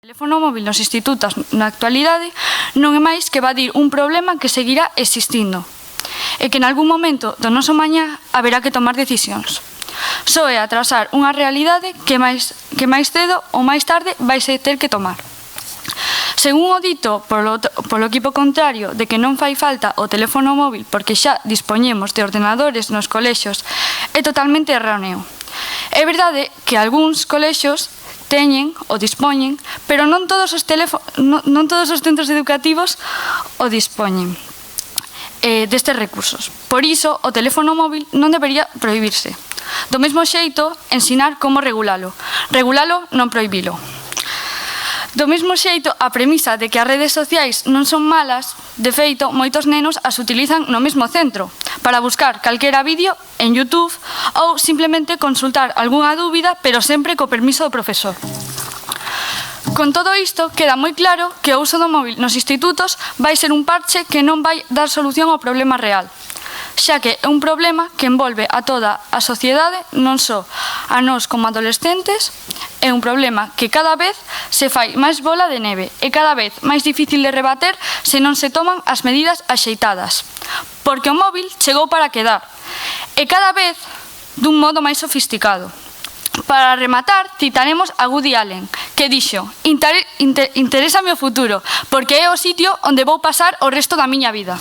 O teléfono móvil nos institutos na actualidade non é máis que evadir un problema que seguirá existindo e que en algún momento do noso mañá haberá que tomar decisións. Só é atrasar unha realidade que máis cedo ou máis tarde vai se ter que tomar. Según o dito polo equipo contrario de que non fai falta o teléfono móvil porque xa dispoñemos de ordenadores nos colexios, é totalmente erróneo. É verdade que algúns colexios teñen ou dispoñen, pero non todos os centros educativos o dispoñen destes recursos. Por iso, o teléfono móvil non debería prohibirse. Do mesmo xeito, ensinar como regulalo. Regulalo, non prohibilo. Do mesmo xeito, a premisa de que as redes sociais non son malas, de feito, moitos nenos as utilizan no mesmo centro, para buscar calquera vídeo en YouTube ou simplemente consultar algunha dúbida, pero sempre co permiso do profesor. Con todo isto, queda moi claro que o uso do móvil nos institutos vai ser un parche que non vai dar solución ao problema real, xa que é un problema que envolve a toda a sociedade, non só a nós como adolescentes, é un problema que cada vez se fai máis bola de neve e cada vez máis difícil de rebater se non se toman as medidas axeitadas. Porque o móvil chegou para quedar e cada vez dun modo máis sofisticado. Para rematar, citaremos a Woody Allen, que dixo: "Interésame o futuro, porque é o sitio onde vou pasar o resto da miña vida".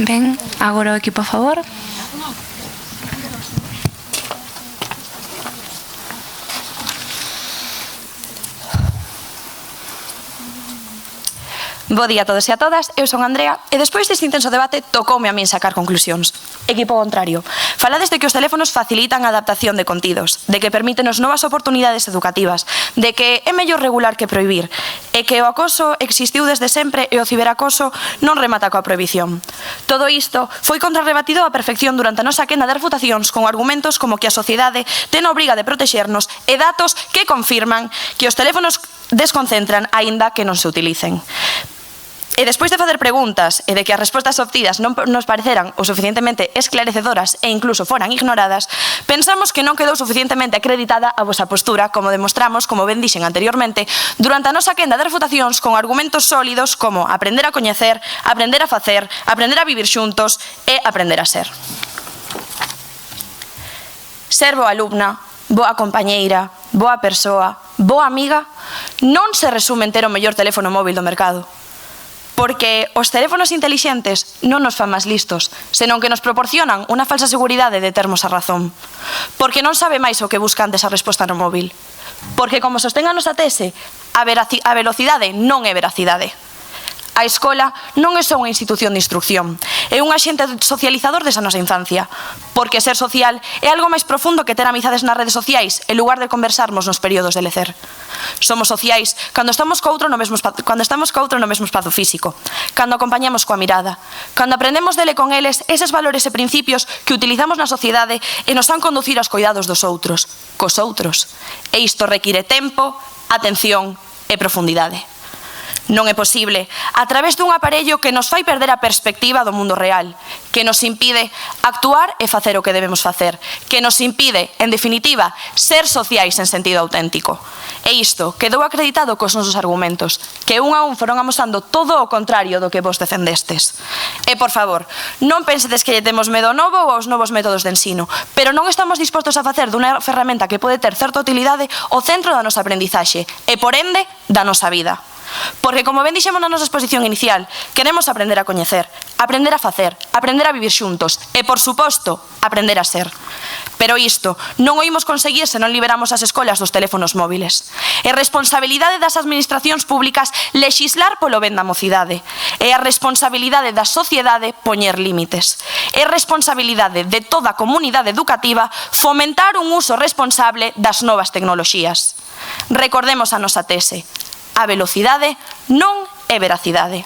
Ben, agora o equipo a favor. Bo día a todos e a todas, eu son Andrea e despois deste intenso debate tocoume a min sacar conclusións. Equipo contrario, falades de que os teléfonos facilitan a adaptación de contidos, de que permítenos novas oportunidades educativas, de que é mellor regular que prohibir, e que o acoso existiu desde sempre e o ciberacoso non remata coa prohibición. Todo isto foi contrarrebatido á perfección durante a nosa quenda de refutacións con argumentos como que a sociedade ten a obriga de protexernos e datos que confirman que os teléfonos desconcentran aínda que non se utilicen. E despois de facer preguntas e de que as respostas obtidas non nos pareceran o suficientemente esclarecedoras e incluso foran ignoradas, pensamos que non quedou suficientemente acreditada a vosa postura, como demostramos, como ben dixen anteriormente, durante a nosa quenda de refutacións con argumentos sólidos como aprender a coñecer, aprender a facer, aprender a vivir xuntos e aprender a ser. Ser boa alumna, boa compañeira, boa persoa, boa amiga, non se resume en ter o mellor teléfono móvil do mercado. Porque os teléfonos intelixentes non nos fan máis listos, senón que nos proporcionan unha falsa seguridade de termos a razón. Porque non sabe máis o que busca antes a resposta no móvil. Porque, como sostén a nosa tese, a velocidade non é veracidade. A escola non é só unha institución de instrucción, é un axente socializador desa nosa infancia, porque ser social é algo máis profundo que ter amizades nas redes sociais en lugar de conversarmos nos períodos de lecer. Somos sociais cando estamos co outro no mesmo espazo físico, cando acompañamos coa mirada, cando aprendemos dele con eles eses valores e principios que utilizamos na sociedade e nos han conducir aos coidados dos outros, cos outros. E isto require tempo, atención e profundidade. Non é posible a través dun aparello que nos fai perder a perspectiva do mundo real, que nos impide actuar e facer o que debemos facer, que nos impide, en definitiva, ser sociais en sentido auténtico. E isto quedou acreditado cos nosos argumentos, que un a un foron amosando todo o contrario do que vos defendestes. E, por favor, non pensedes que lle temos medo ao novo ou aos novos métodos de ensino, pero non estamos dispostos a facer dunha ferramenta que pode ter certa utilidade o centro da nosa aprendizaxe e, por ende, da nosa vida. Porque, como ben dixemos na nosa exposición inicial, queremos aprender a coñecer, aprender a facer, aprender a vivir xuntos e, por suposto, aprender a ser. Pero isto non o imos conseguir se non liberamos as escolas dos teléfonos móviles. É responsabilidade das administracións públicas lexislar polo ben da mocidade. É a responsabilidade da sociedade poñer límites. É responsabilidade de toda a comunidade educativa fomentar un uso responsable das novas tecnoloxías. Recordemos a nosa tese. A velocidade non é veracidade.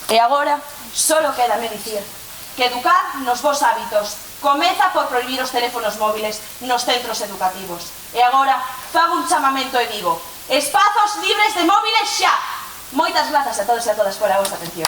E agora, só quédame dicir que educar nos vos hábitos comeza por prohibir os teléfonos móviles nos centros educativos. E agora, fago un chamamento e digo: espazos libres de móviles xa! Moitas grazas a todos e a todas pola vosa atención.